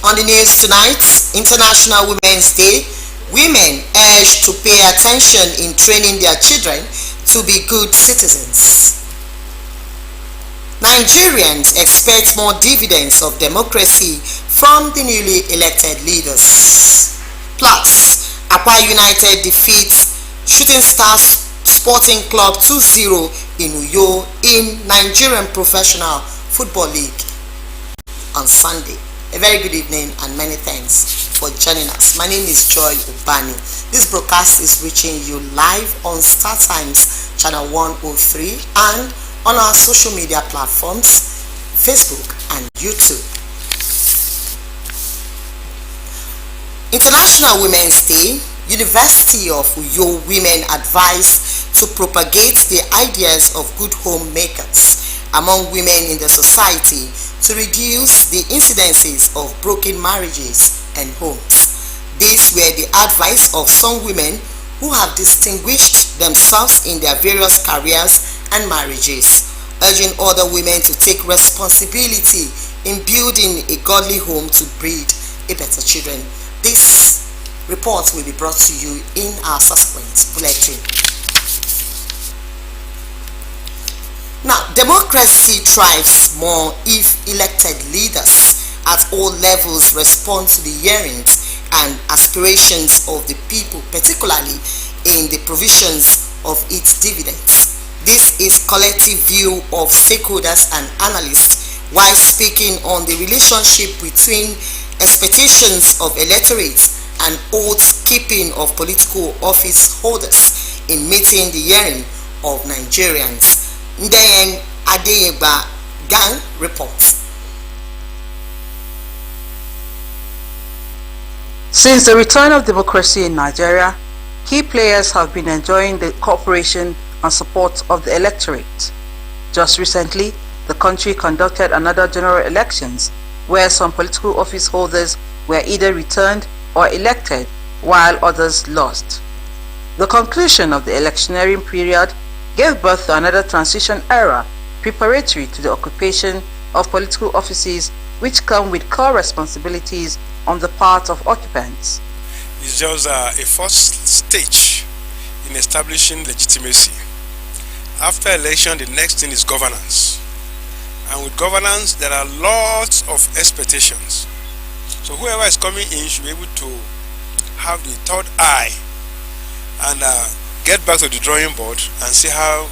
On the news tonight, International Women's Day, women urged to pay attention in training their children to be good citizens. Nigerians expect more dividends of democracy from the newly elected leaders. Plus, Akwa United defeats Shooting Stars Sporting Club 2-0 in Uyo in Nigerian Professional Football League on Sunday. A very good evening and many thanks for joining us. My name is Joy Ubani. This broadcast is reaching you live on Star Times channel 103 and on our social media platforms, Facebook and YouTube. International Women's Day, University of Uyo women advised to propagate the ideas of good homemakers among women in the society to reduce the incidences of broken marriages and homes. These were the advice of some women who have distinguished themselves in their various careers and marriages, urging other women to take responsibility in building a godly home to breed a better children. This report will be brought to you in our subsequent bulletin. Now, democracy thrives more if elected leaders at all levels respond to the yearnings and aspirations of the people, particularly in the provisions of its dividends. This is collective view of stakeholders and analysts while speaking on the relationship between expectations of electorates and oath keeping of political office holders in meeting the hearing of Nigerians. Ndeyeng Adeyeba Gang reports. Since the return of democracy in Nigeria, key players have been enjoying the cooperation and support of the electorate. Just recently, the country conducted another general elections where some political office holders were either returned or elected while others lost. The conclusion of the electioneering period gave birth to another transition era preparatory to the occupation of political offices which come with core responsibilities on the part of occupants. It's just a first stage in establishing legitimacy. After election, the next thing is governance. And with governance, there are lots of expectations. So whoever is coming in should be able to have the third eye and get back to the drawing board and see how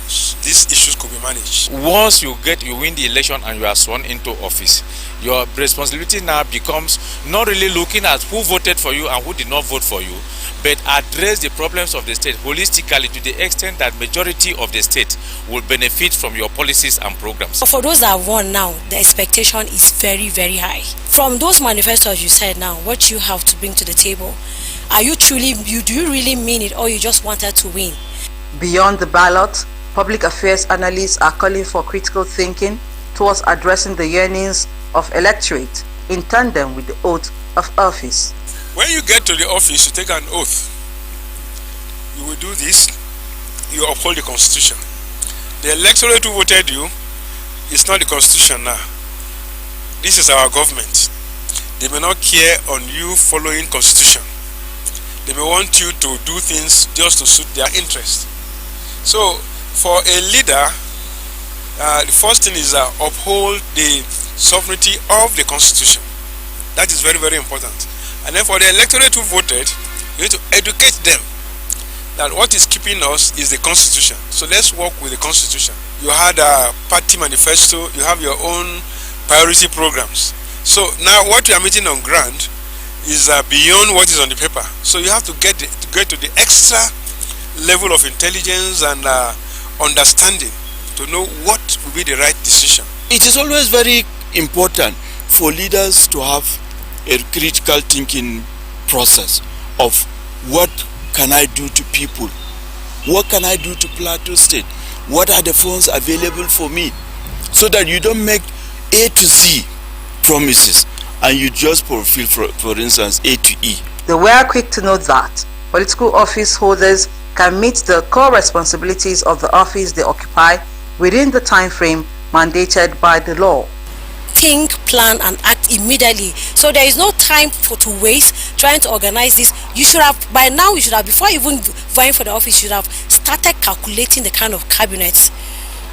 these issues could be managed. Once you win the election and you are sworn into office, your responsibility now becomes not really looking at who voted for you and who did not vote for you, but address the problems of the state holistically to the extent that majority of the state will benefit from your policies and programs. For those that won now, the expectation is very, very high. From those manifestos you said now, what you have to bring to the table, do you really mean it, or you just wanted to win? Beyond the ballot, public affairs analysts are calling for critical thinking towards addressing the yearnings of electorate in tandem with the oath of office. When you get to the office, you take an oath. You will do this, you uphold the constitution. The electorate who voted you is not the constitution now. This is our government. They may not care on you following constitution. They may want you to do things just to suit their interest. So, for a leader, the first thing is uphold the sovereignty of the constitution. That is very, very important. And then for the electorate who voted, you need to educate them that what is keeping us is the constitution. So let's work with the constitution. You had a party manifesto, you have your own priority programs. So now what we are meeting on ground is beyond what is on the paper. So you have to get to the extra level of intelligence and understanding to know what will be the right decision. It is always very important for leaders to have a critical thinking process of what can I do to people? What can I do to Plateau State? What are the funds available for me? So that you don't make A to Z promises and you just fulfill, for instance, A to E. They were quick to note that political office holders can meet the core responsibilities of the office they occupy within the time frame mandated by the law. Think, plan and act immediately. So there is no time to waste trying to organize this. You should have, by now, before even vying for the office, you should have started calculating the kind of cabinet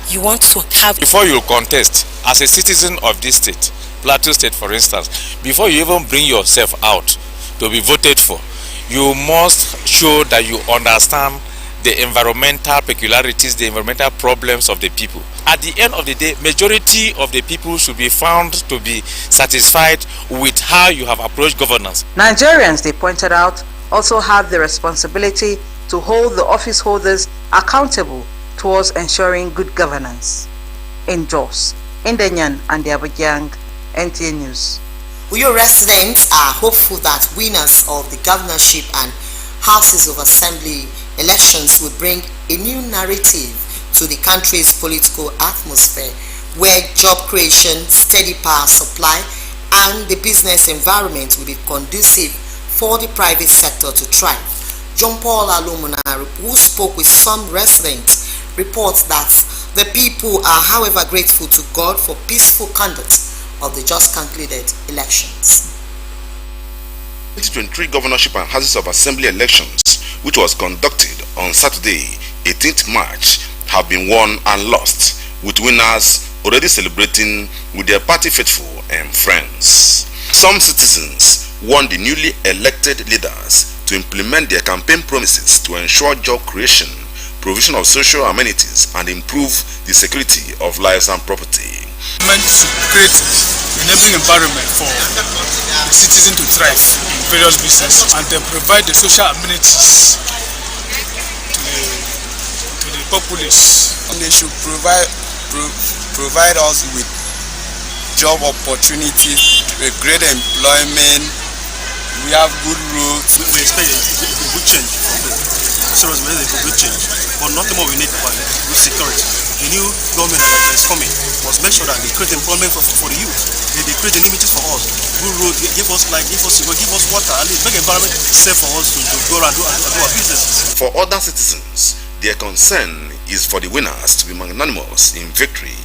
you want to have. Before you contest, as a citizen of this state, Plateau State for instance, before you even bring yourself out to be voted for, you must show that you understand the environmental peculiarities, the environmental problems of the people. At the end of the day, majority of the people should be found to be satisfied with how you have approached governance. Nigerians, they pointed out, also have the responsibility to hold the office holders accountable towards ensuring good governance. In Jos, Indenyan and the Abajang, NTA News. Uyo residents are hopeful that winners of the governorship and Houses of Assembly elections will bring a new narrative to the country's political atmosphere, where job creation, steady power supply, and the business environment will be conducive for the private sector to thrive. John Paul Alumuna, who spoke with some residents, reports that the people are, however, grateful to God for peaceful conduct of the just concluded elections. 2023 governorship and Houses of Assembly elections, which was conducted on Saturday, 18th March, have been won and lost, with winners already celebrating with their party faithful and friends. Some citizens want the newly elected leaders to implement their campaign promises to ensure job creation, provision of social amenities, and improve the security of lives and property. Meant to create enabling environment for the citizen to thrive in various businesses, and then provide the social amenities to the populace. And they should provide us with job opportunities, great employment. We have good roads. We expect a good change from the service. We need a good change, but nothing more we need for good security. The new government that is coming must make sure that they create employment for the youth. They create the images for us. Good road, give us light, give us water, and make environment safe for us to go around and do our businesses. For other citizens, their concern is for the winners to be magnanimous in victory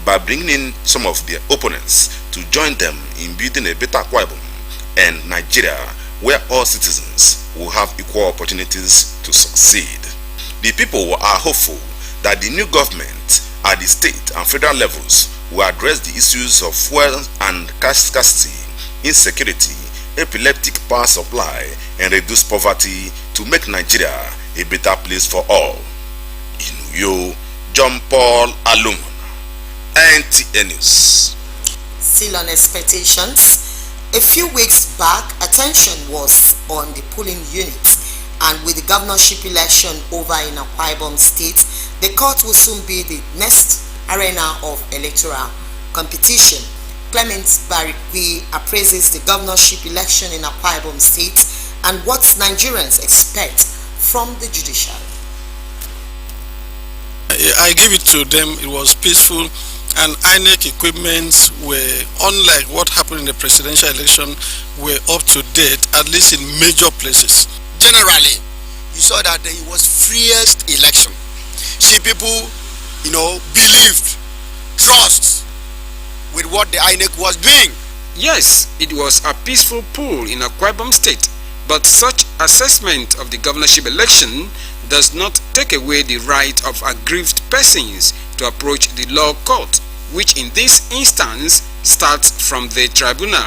by bringing in some of their opponents to join them in building a better Akwa Ibom and Nigeria, where all citizens will have equal opportunities to succeed. The people are hopeful that the new government at the state and federal levels will address the issues of fuel and cash scarcity, insecurity, epileptic power supply, and reduce poverty to make Nigeria a better place for all. In Uyo, John Paul Alum, NTA News. Still on expectations, a few weeks back, attention was on the polling unit, and with the governorship election over in Akwa Ibom State, the court will soon be the next arena of electoral competition. Clement Barikwi appraises the governorship election in Akwa Ibom State and what Nigerians expect from the judiciary. I give it to them. It was peaceful, and INEC equipments were, unlike what happened in the presidential election, were up to date, at least in major places. Generally, you saw that it was freest election. See, people, believed, trust with what the INEC was doing. Yes, it was a peaceful poll in Akwa Ibom State, but such assessment of the governorship election does not take away the right of aggrieved persons to approach the law court, which in this instance starts from the tribunal.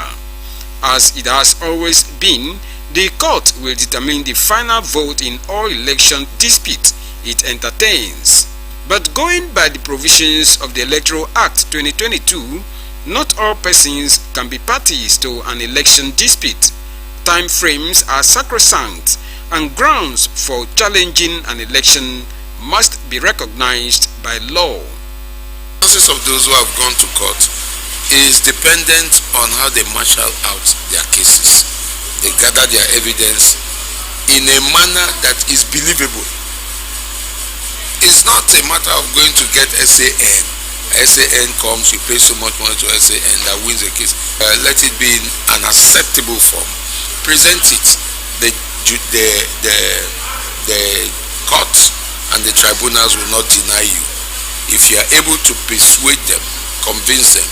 As it has always been, the court will determine the final vote in all election disputes it entertains. But going by the provisions of the Electoral Act 2022, not all persons can be parties to an election dispute. Time frames are sacrosanct, and grounds for challenging an election must be recognized by law. The process of those who have gone to court is dependent on how they marshal out their cases. They gather their evidence in a manner that is believable. It's not a matter of going to get SAN. SAN comes, you pay so much money to SAN that wins the case. Let it be in an acceptable form. Present it. The courts and the tribunals will not deny you. If you are able to persuade them, convince them.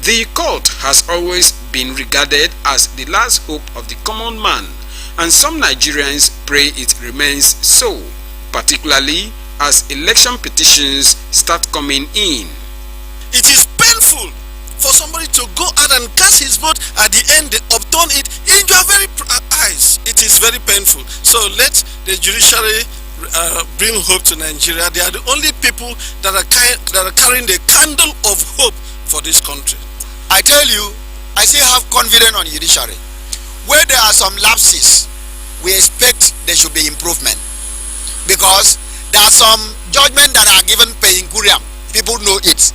The court has always been regarded as the last hope of the common man, and some Nigerians pray it remains so, particularly as election petitions start coming in. It is painful for somebody to go out and cast his vote, at the end they upturn it in your very eyes. It is very painful. So let the judiciary bring hope to Nigeria. They are the only people that are carrying the candle of hope for this country. I tell you, I still have confidence on judiciary. Where there are some lapses, we expect there should be improvement, because there are some judgments that are given per incuriam. People know it.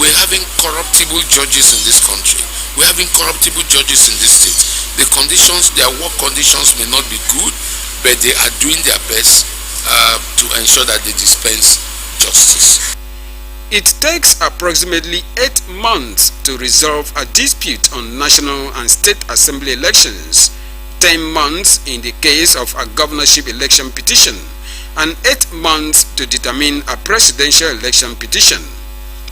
We're having corruptible judges in this country. We're having corruptible judges in this state. The conditions, their work conditions may not be good, but they are doing their best to ensure that they dispense justice. It takes approximately 8 months to resolve a dispute on national and state assembly elections, 10 months in the case of a governorship election petition, and 8 months to determine a presidential election petition.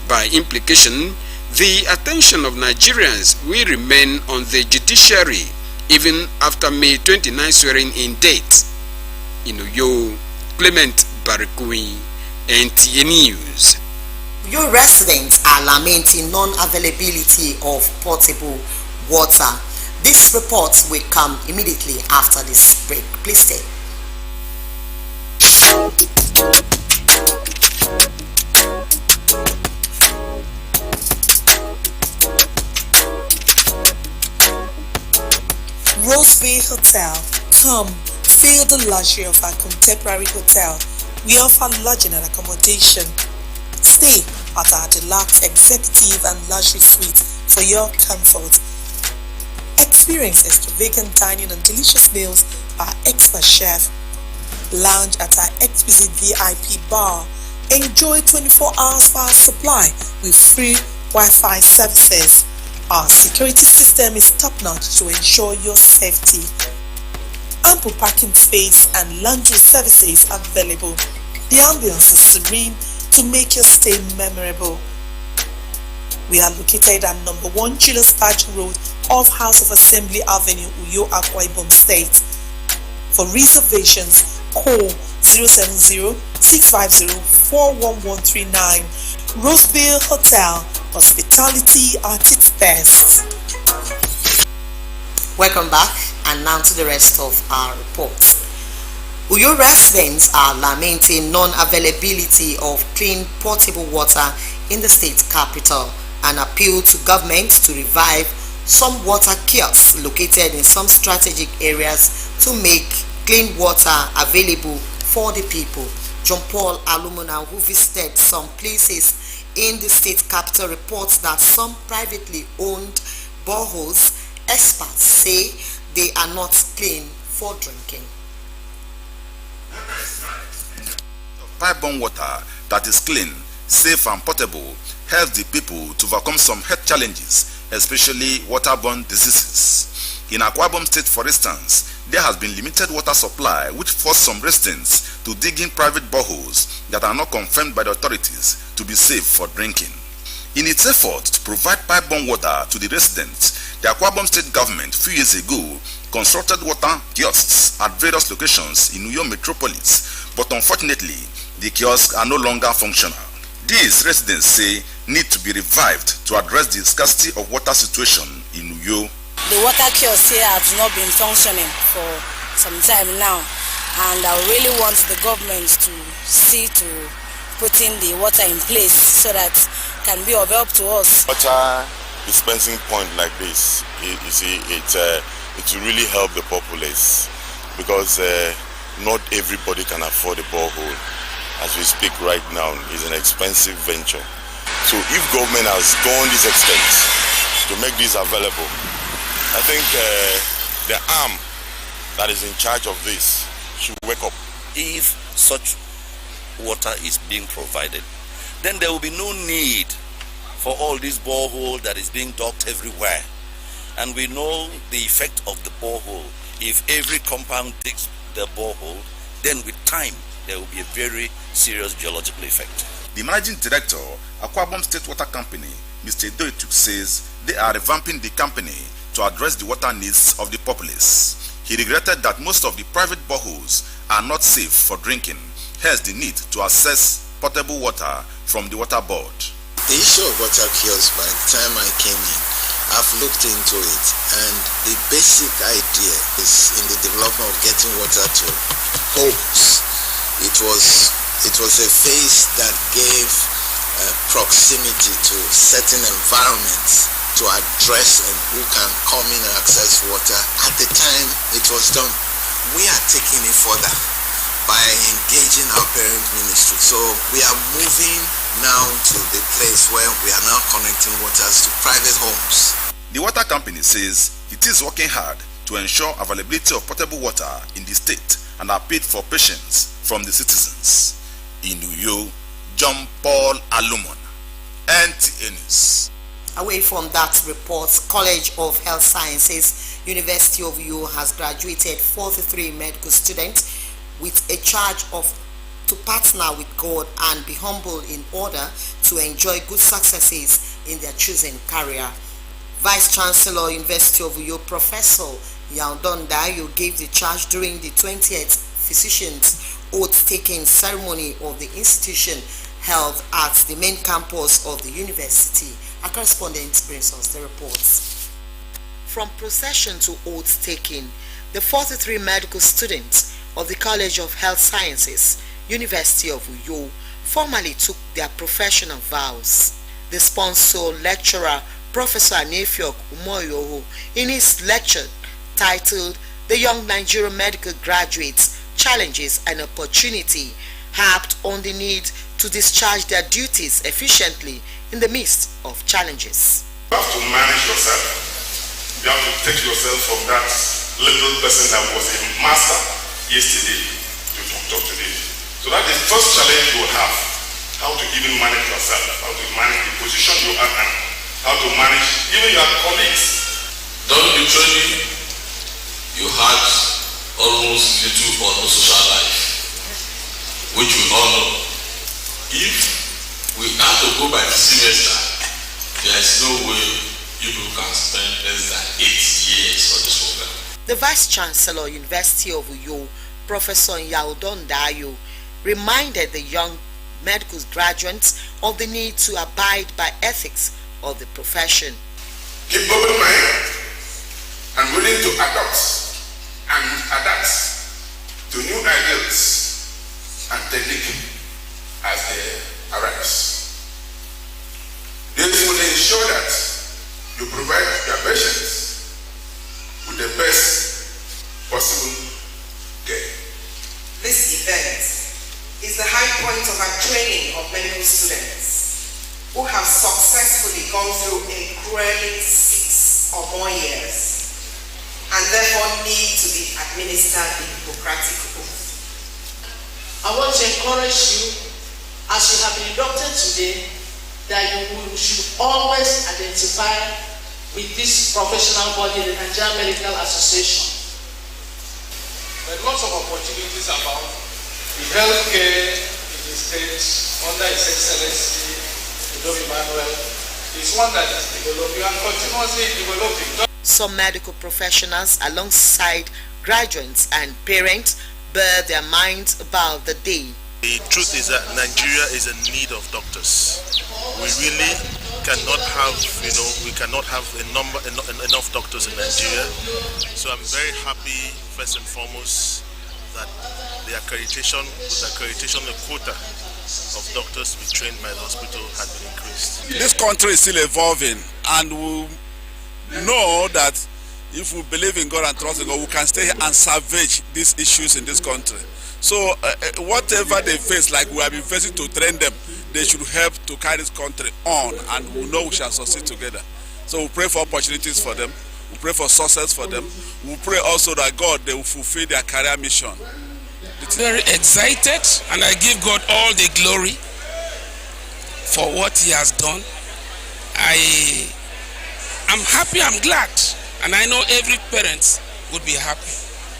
By implication, the attention of Nigerians will remain on the judiciary even after May 29 swearing-in date. In Uyo, Clement Barikui, NTA News. Your residents are lamenting non-availability of potable water. This report will come immediately after this break. Please stay. Roseville Hotel. Come, feel the luxury of our contemporary hotel. We offer lodging and accommodation. Stay at our deluxe executive and luxury suite for your comfort. Experience extravagant dining and delicious meals by our expert chef. Lounge at our exquisite VIP bar. Enjoy 24 hours power supply with free Wi-Fi services. Our security system is top-notch to ensure your safety. Ample parking space and laundry services available. The ambience is serene to make your stay memorable. We are located at number 1 Julius Badge Road off House of Assembly Avenue, Uyo, Akwa Ibom State. For reservations, call 070-650-41139. Roseville Hotel, hospitality at its best. Welcome back, and now to the rest of our report. Uyo residents are lamenting non-availability of clean potable water in the state capital and appeal to government to revive some water kiosks located in some strategic areas to make clean water available for the people. John Paul Alumuna, who visited some places in the state capital, reports that some privately owned boreholes, experts say they are not clean for drinking. Pipe-borne water that is clean, safe and portable helps the people to overcome some health challenges, especially waterborne diseases. In Akwa Ibom State, for instance, there has been limited water supply, which forced some residents to dig in private boreholes that are not confirmed by the authorities to be safe for drinking. In its effort to provide pipe-borne water to the residents, the Akwa Ibom State government a few years ago constructed water kiosks at various locations in Uyo metropolis, but unfortunately, the kiosks are no longer functional. These residents say need to be revived to address the scarcity of water situation in Uyo. The water kiosk here has not been functioning for some time now, and I really want the government to see to putting the water in place so that it can be of help to us. Water dispensing point like this, you see, it will really help the populace, because not everybody can afford a borehole. As we speak right now, it's an expensive venture. So if government has gone this extent to make this available, I think the arm that is in charge of this should wake up. If such water is being provided, then there will be no need for all this borehole that is being dug everywhere. And we know the effect of the borehole. If every compound digs the borehole, then with time there will be a very serious geological effect. The managing director, Akwa Ibom State Water Company, Mr. Doituk, says they are revamping the company to address the water needs of the populace. He regretted that most of the private boreholes are not safe for drinking, hence the need to access potable water from the water board. The issue of water cures, by the time I came in, I've looked into it, and the basic idea is in the development of getting water to homes. It was a phase that gave proximity to certain environments to address and who can come in and access water. At the time it was done, we are taking it further by engaging our parent ministry. So we are moving now to the place where we are now connecting waters to private homes. The water company says it is working hard to ensure availability of potable water in the state and appeal for patience from the citizens. In Uyo, John Paul Alumon, NTA News. Away from that report, College of Health Sciences, University of Uyo has graduated 43 medical students with a charge of to partner with God and be humble in order to enjoy good successes in their chosen career. Vice Chancellor, University of Uyo, Professor Yaudon Dayo gave the charge during the 20th Physicians' Oath-taking ceremony of the institution held at the main campus of the university. Our correspondent brings us the reports. From procession to oath-taking, the 43 medical students of the College of Health Sciences, University of Uyo, formally took their professional vows. The sponsor lecturer, Professor Anefiok Umoyoho, in his lecture titled The Young Nigerian Medical Graduates, Challenges and Opportunity, harped on the need to discharge their duties efficiently in the midst of challenges. You have to manage yourself. You have to take yourself from that little person that was a master yesterday to doctor today. So that's the first challenge you will have. How to even manage yourself, how to manage the position you are in, how to manage even your colleagues. During the training, you had almost little or no social life, which we all know. If we have to go by the semester, there is no way you can spend less than 8 years on this program. The Vice Chancellor, University of Uyo, Professor Yaudon Dayo, reminded the young medical graduates of the need to abide by ethics of the profession. Keep open mind and willing to adopt and adapt to new ideas and technique as they arise. This will ensure that you provide your patients with the best possible care. This event is the high point of our training of medical students who have successfully gone through a grueling 6 or more years and therefore need to be administered the Hippocratic Oath. I want to encourage you, as you have been inducted today, that you should always identify with this professional body, the Nigerian Medical Association. There are lots of opportunities about the healthcare in the state under His Excellency Dr. Emmanuel is one that is developing and continuously developing. Some medical professionals alongside graduates and parents bear their minds about the day. The truth is that Nigeria is in need of doctors. We really cannot have, we cannot have enough doctors in Nigeria. So I'm very happy, first and foremost, that the accreditation, the quota of doctors to be trained by the hospital has been increased. This country is still evolving, and we know that if we believe in God and trust in God, we can stay here and salvage these issues in this country. So whatever they face, like we have been facing to train them, they should help to carry this country on, and we know we shall succeed together. So we pray for opportunities for them, we pray for success for them, we pray also that God, they will fulfill their career mission. Very excited, and I give God all the glory for what He has done. I'm happy, I'm glad, and I know every parent would be happy.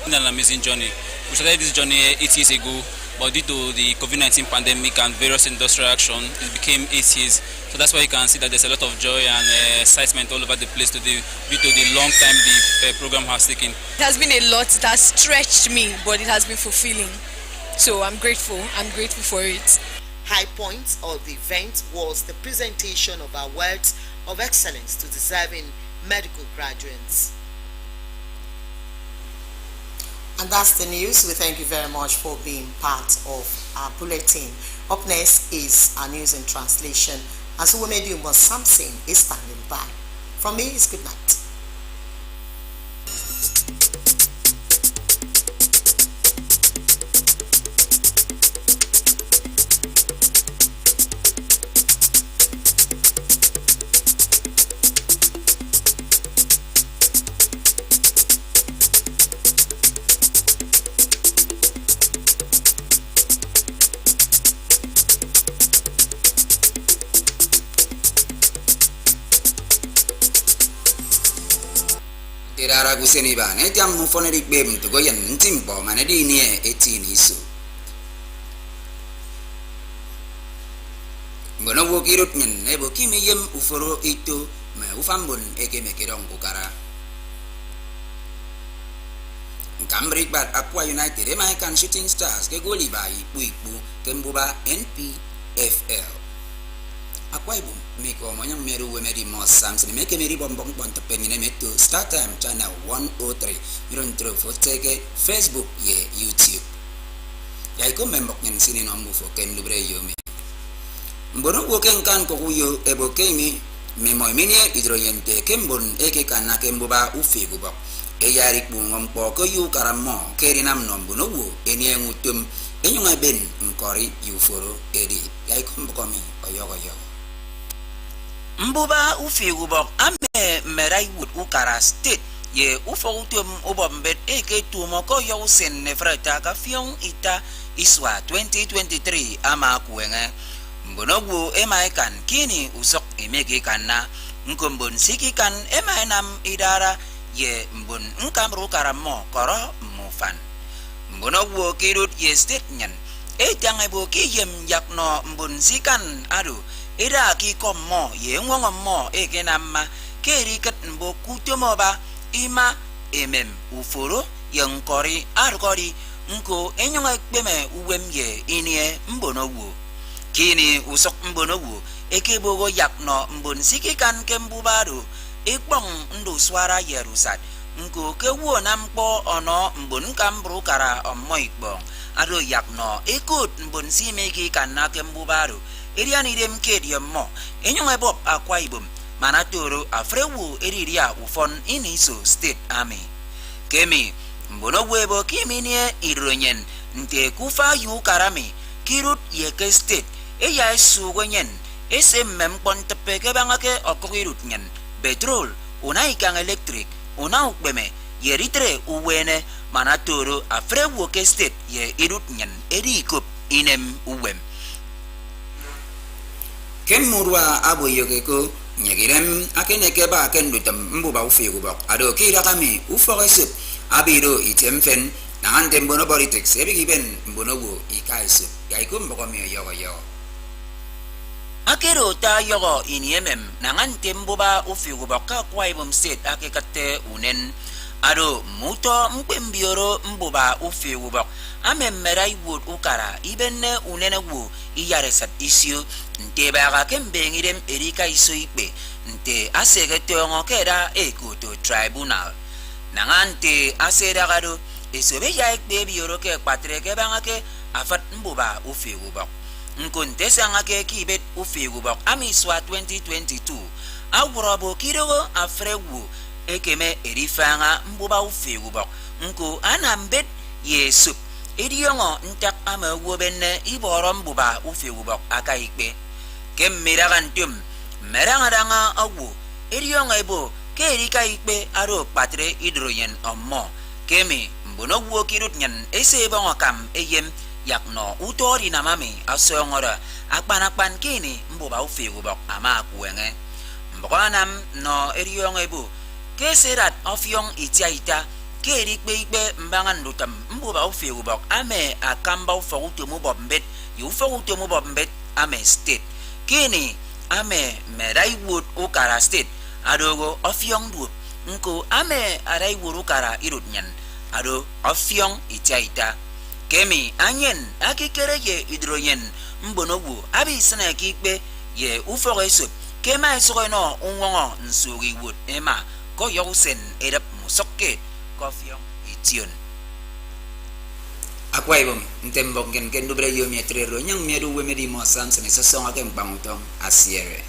It's an amazing journey. We started this journey 8 years ago but due to the COVID-19 pandemic and various industrial action, it became 8 years. So that's why you can see that there's a lot of joy and excitement all over the place due to the long time the program has taken. It has been a lot. It has stretched me, but it has been fulfilling. So I'm grateful. I'm grateful for it. High point of the event was the presentation of awards of excellence to deserving medical graduates. And that's the news. We thank you very much for being part of our bulletin. Up next is our news in translation. As Uwemedi Samson is standing by. From me, it's good night. Tirara kuseni ba ne tiam mu fone ri bem to go yan ntimpo mane di ni eti ni su bono wo kirut nyen ne bo kimi yem uforo itu me ufambon eke me kirong bukara Cambridge bat Aqua United American Shooting Stars ke goli ba ipu kembuba NPFL Aqua Ibom miko monyang meru wemedi mos Samson meke meri bombong ponte penine metu Star Time channel 103 miron tro foteke Facebook ye YouTube ya iko membok nyen sini nombu fo ken lubre yo me mbono wo ken kan ko yo ebo kemi me moy minie hidroyente kembon eke kana kembuba ufi gubok e yari bungom po ko yu karamo kerinam nombuno wo eni ngutum enyunga ben nkori yuforo edi ya iko mbokomi oyogo Mbuba ufi ubok ame merai wood ukara state ye ufo utum ubombet eke tumoko yo usen nefrata ka fiong ita iswa 2023 ama kuenge mbonogu emaikan kini usok emeke kanna nkombon sikikan emainam idara ye mbon nkamru karamo koro mufan mbonogu kirut ye state nyan etang ebo kiyem yakno mbon sikan adu Ira ki komo ye ngongmo ekenama keriket mbo kutomoba ima emem uforo yang kori argori nko enyonga kpeme uwem ye inie mbonowu kini usok mbonowu ekebogo yakno mbon sikikan kembubaro ekpong ndo swara yerusat nko kewo nampo ono mbon kambru kara omo ikpong ado yakno ekut mbon simeki kana kembubaro Iriani dem kedium mo enyonga bob Aqua Ibom manatoro afrewu eriria ufon iniso state army kemi mbono webo kiminie ironyen nte kufa yu karami kirut yeke state eya esugonyen esemmem kontepe kebangake okokirut nyen petrol una ikang electric una ukbeme yeritre uwene manatoro afrewu ke state ye irut nyen erikup inem uwem Kemurwa abo yogeko nyegirem akeneke ba kendutam mbuba ufigubok ado kira kami uforesip abiro itemfen nangante mbono politics ebigiben mbono wo ikaisu yaikum bokomi yogo Akero ta yogo iniemem nangante mbuba ufigubok ka Aqua Ibom state akekate unen ado muto mkwembioro mbuba ufigubok amemmerai wood ukara ibenne unene wo iyaresat isio nte baga kembengirem erika iso ikpe nte asegete ongo keda ekoto tribunal nangante asedagado esobe ya ikpe bioro ke patre ke bangake afat mbuba ufigubok nkonte sangake kibet ufigubok amiswa 2022 awrobo kirogo afrewu ekeme erifanga mbuba ufigubok nko anambet yesup Idiongo ntak ama wobenne iboro mbuba ufigubok akaikpe kemmiragantum merangadanga awu idiongo ebo kerika ikpe aro patre hidroyen ommo kemi mbono wo kirut nyan ese bongo kam eyem yakno utori namami asongora akpanakpan kini mbuba ufigubok ama kuwenge mbokanam no idiongo ebo keserat ofyong itiaita keri ikpe mbangan lutam mbuba ufe ubok ame akamba ufogutu mubombet yufogutu mubombet ame state kini ame Meraiwood ukara state adogo ofyong du nko ame Araiwood ukara irudnyan ado ofyong itiaita kemi anyen akikere ye idroyen mbonogu abi sana kikpe ye ufogeso kema isono unwongo nsugi wood ema ko yosen edap musokke kofiong ition Akwa Ibom ntembong ken ken dobre yo mi trero nyang mi do we me di mo sam sene so songa ken bangutong asiere